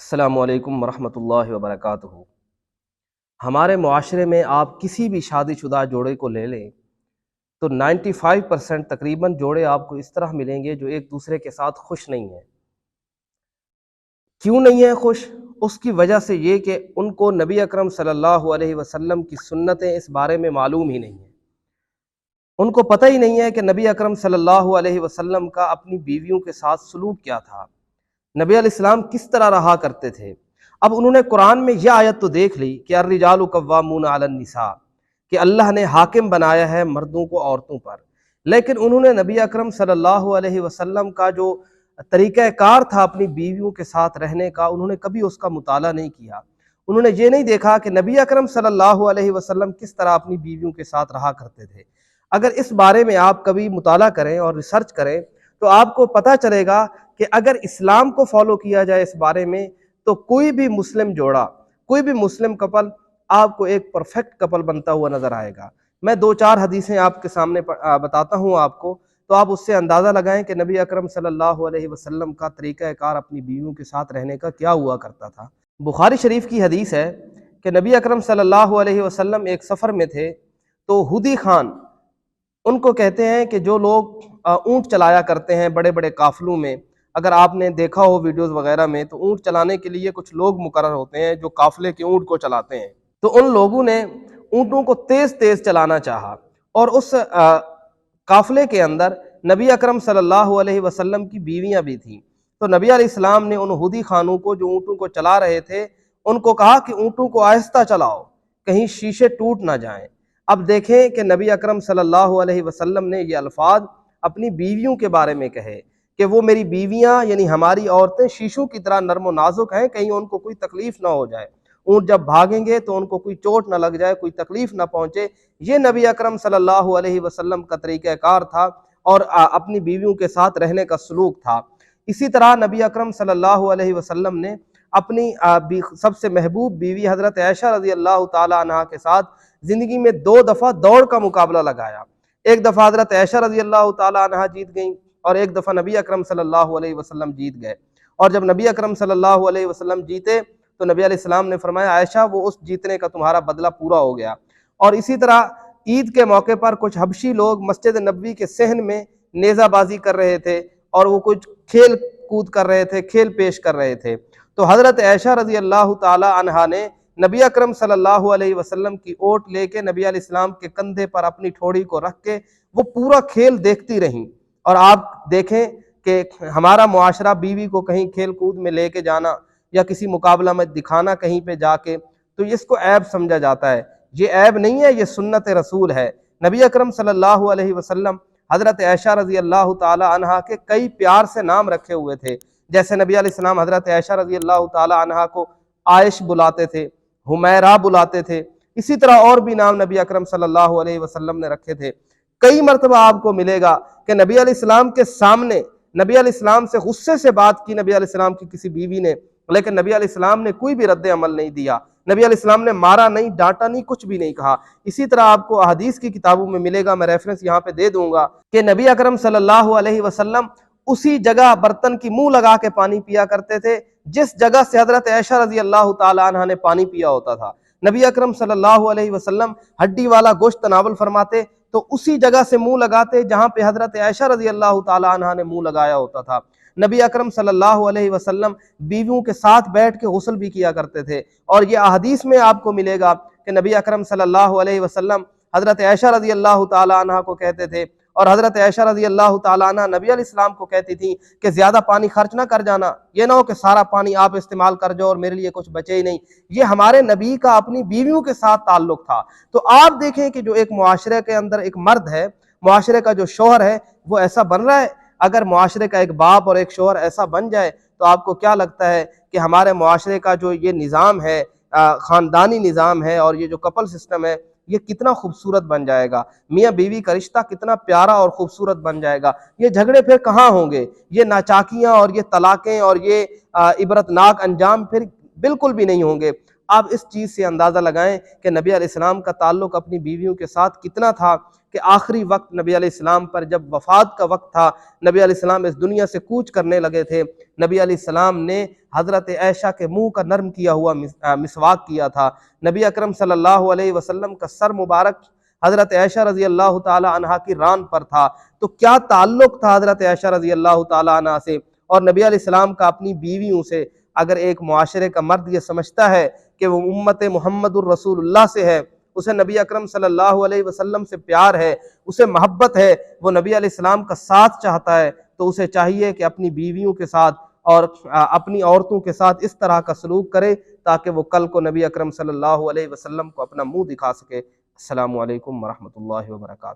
السلام علیکم ورحمۃ اللہ وبرکاتہ۔ ہمارے معاشرے میں آپ کسی بھی شادی شدہ جوڑے کو لے لیں تو 95% تقریباً جوڑے آپ کو اس طرح ملیں گے جو ایک دوسرے کے ساتھ خوش نہیں ہیں۔ کیوں نہیں ہیں خوش؟ اس کی وجہ سے یہ کہ ان کو نبی اکرم صلی اللہ علیہ وسلم کی سنتیں اس بارے میں معلوم ہی نہیں ہیں۔ ان کو پتہ ہی نہیں ہے کہ نبی اکرم صلی اللہ علیہ وسلم کا اپنی بیویوں کے ساتھ سلوک کیا تھا، نبی علیہ السلام کس طرح رہا کرتے تھے۔ اب انہوں نے قرآن میں یہ آیت تو دیکھ لی کہ الرجال قوامون علی النساء، کہ اللہ نے حاکم بنایا ہے مردوں کو عورتوں پر، لیکن انہوں نے نبی اکرم صلی اللہ علیہ وسلم کا جو طریقہ کار تھا اپنی بیویوں کے ساتھ رہنے کا، انہوں نے کبھی اس کا مطالعہ نہیں کیا۔ انہوں نے یہ نہیں دیکھا کہ نبی اکرم صلی اللہ علیہ وسلم کس طرح اپنی بیویوں کے ساتھ رہا کرتے تھے۔ اگر اس بارے میں آپ کبھی مطالعہ کریں اور ریسرچ کریں تو آپ کو پتہ چلے گا کہ اگر اسلام کو فالو کیا جائے اس بارے میں تو کوئی بھی مسلم جوڑا، کوئی بھی مسلم کپل آپ کو ایک پرفیکٹ کپل بنتا ہوا نظر آئے گا۔ میں دو چار حدیثیں آپ کے سامنے بتاتا ہوں آپ کو، تو آپ اس سے اندازہ لگائیں کہ نبی اکرم صلی اللہ علیہ وسلم کا طریقہ کار اپنی بیویوں کے ساتھ رہنے کا کیا ہوا کرتا تھا۔ بخاری شریف کی حدیث ہے کہ نبی اکرم صلی اللہ علیہ وسلم ایک سفر میں تھے تو ہدی خان، ان کو کہتے ہیں کہ جو لوگ اونٹ چلایا کرتے ہیں بڑے بڑے قافلوں میں، اگر آپ نے دیکھا ہو ویڈیوز وغیرہ میں تو اونٹ چلانے کے لیے کچھ لوگ مقرر ہوتے ہیں جو قافلے کے اونٹ کو چلاتے ہیں، تو ان لوگوں نے اونٹوں کو تیز تیز چلانا چاہا، اور اس قافلے کے اندر نبی اکرم صلی اللہ علیہ وسلم کی بیویاں بھی تھیں۔ تو نبی علیہ السلام نے ان ہدی خانوں کو جو اونٹوں کو چلا رہے تھے ان کو کہا کہ اونٹوں کو آہستہ چلاؤ، کہیں شیشے ٹوٹ نہ جائیں۔ اب دیکھیں کہ نبی اکرم صلی اللہ علیہ وسلم نے یہ الفاظ اپنی بیویوں کے بارے میں کہے کہ وہ میری بیویاں یعنی ہماری عورتیں شیشوں کی طرح نرم و نازک ہیں، کہیں ان کو کوئی تکلیف نہ ہو جائے، اونٹ جب بھاگیں گے تو ان کو کوئی چوٹ نہ لگ جائے، کوئی تکلیف نہ پہنچے۔ یہ نبی اکرم صلی اللہ علیہ وسلم کا طریقہ کار تھا اور اپنی بیویوں کے ساتھ رہنے کا سلوک تھا۔ اسی طرح نبی اکرم صلی اللہ علیہ وسلم نے اپنی سب سے محبوب بیوی حضرت عائشہ رضی اللہ تعالی عنہا کے ساتھ زندگی میں 2 دفعہ دوڑ کا مقابلہ لگایا۔ ایک دفعہ حضرت عائشہ رضی اللہ تعالی عنہا جیت گئیں اور ایک دفعہ نبی اکرم صلی اللہ علیہ وسلم جیت گئے، اور جب نبی اکرم صلی اللہ علیہ وسلم جیتے تو نبی علیہ السلام نے فرمایا عائشہ وہ اس جیتنے کا تمہارا بدلہ پورا ہو گیا۔ اور اسی طرح عید کے موقع پر کچھ حبشی لوگ مسجد نبوی کے صحن میں نیزہ بازی کر رہے تھے اور وہ کچھ کھیل کود کر رہے تھے، کھیل پیش کر رہے تھے، تو حضرت عائشہ رضی اللہ تعالی عنہا نے نبی اکرم صلی اللہ علیہ وسلم کی اوٹ لے کے نبی علیہ السلام کے کندھے پر اپنی ٹھوڑی کو رکھ کے وہ پورا کھیل دیکھتی رہیں۔ اور آپ دیکھیں کہ ہمارا معاشرہ بیوی کو کہیں کھیل کود میں لے کے جانا یا کسی مقابلہ میں دکھانا کہیں پہ جا کے تو اس کو عیب سمجھا جاتا ہے۔ یہ عیب نہیں ہے، یہ سنت رسول ہے۔ نبی اکرم صلی اللہ علیہ وسلم حضرت عائشہ رضی اللہ تعالی عنہا کے کئی پیار سے نام رکھے ہوئے تھے، جیسے نبی علیہ السلام حضرت عائشہ رضی اللہ تعالی عنہا کو عائش بلاتے تھے، حمیرہ بلاتے تھے، اسی طرح اور بھی نام نبی اکرم صلی اللہ علیہ وسلم نے رکھے تھے۔ کئی مرتبہ آپ کو ملے گا کہ نبی علیہ السلام کے سامنے نبی علیہ السلام سے غصے سے بات کی نبی علیہ السلام کی کسی بیوی نے، لیکن نبی علیہ السلام نے کوئی بھی رد عمل نہیں دیا، نبی علیہ السلام نے مارا نہیں، ڈانٹا نہیں، کچھ بھی نہیں کہا۔ اسی طرح آپ کو احادیث کی کتابوں میں ملے گا، میں ریفرنس یہاں پہ دے دوں گا، کہ نبی اکرم صلی اللہ علیہ وسلم اسی جگہ برتن کی منہ لگا کے پانی پیا کرتے تھے جس جگہ سے حضرت عائشہ رضی اللہ تعالی عنہا نے پانی پیا ہوتا تھا۔ نبی اکرم صلی اللہ علیہ وسلم ہڈی والا گوشت تناول فرماتے تو اسی جگہ سے منہ لگاتے جہاں پہ حضرت عائشہ رضی اللہ تعالی عنہا نے منہ لگایا ہوتا تھا۔ نبی اکرم صلی اللہ علیہ وسلم بیویوں کے ساتھ بیٹھ کے غسل بھی کیا کرتے تھے، اور یہ احادیث میں آپ کو ملے گا کہ نبی اکرم صلی اللہ علیہ وسلم حضرت عائشہ رضی اللہ تعالی عنہا کو کہتے تھے، اور حضرت عائشہ رضی اللہ تعالی عنہ نبی علیہ السلام کو کہتی تھی کہ زیادہ پانی خرچ نہ کر جانا، یہ نہ ہو کہ سارا پانی آپ استعمال کر جاؤ اور میرے لیے کچھ بچے ہی نہیں۔ یہ ہمارے نبی کا اپنی بیویوں کے ساتھ تعلق تھا۔ تو آپ دیکھیں کہ جو ایک معاشرے کے اندر ایک مرد ہے، معاشرے کا جو شوہر ہے وہ ایسا بن رہا ہے۔ اگر معاشرے کا ایک باپ اور ایک شوہر ایسا بن جائے تو آپ کو کیا لگتا ہے کہ ہمارے معاشرے کا جو یہ نظام ہے، خاندانی نظام ہے، اور یہ جو کپل سسٹم ہے، یہ کتنا خوبصورت بن جائے گا، میاں بیوی کا رشتہ کتنا پیارا اور خوبصورت بن جائے گا۔ یہ جھگڑے پھر کہاں ہوں گے؟ یہ ناچاکیاں اور یہ طلاقیں اور یہ عبرتناک انجام پھر بالکل بھی نہیں ہوں گے۔ آپ اس چیز سے اندازہ لگائیں کہ نبی علیہ السلام کا تعلق اپنی بیویوں کے ساتھ کتنا تھا کہ آخری وقت نبی علیہ السلام پر جب وفات کا وقت تھا، نبی علیہ السلام اس دنیا سے کوچ کرنے لگے تھے، نبی علیہ السلام نے حضرت عائشہ کے منہ کا نرم کیا ہوا مسواک کیا تھا، نبی اکرم صلی اللہ علیہ وسلم کا سر مبارک حضرت عائشہ رضی اللہ تعالی عنہا کی ران پر تھا، تو کیا تعلق تھا حضرت عائشہ رضی اللہ تعالی عنہا سے اور نبی علیہ السلام کا اپنی بیویوں سے۔ اگر ایک معاشرے کا مرد یہ سمجھتا ہے کہ وہ امت محمد الرسول اللہ سے ہے، اسے نبی اکرم صلی اللہ علیہ وسلم سے پیار ہے، اسے محبت ہے، وہ نبی علیہ السلام کا ساتھ چاہتا ہے، تو اسے چاہیے کہ اپنی بیویوں کے ساتھ اور اپنی عورتوں کے ساتھ اس طرح کا سلوک کرے تاکہ وہ کل کو نبی اکرم صلی اللہ علیہ وسلم کو اپنا منہ دکھا سکے۔ السلام علیکم ورحمۃ اللہ وبرکاتہ۔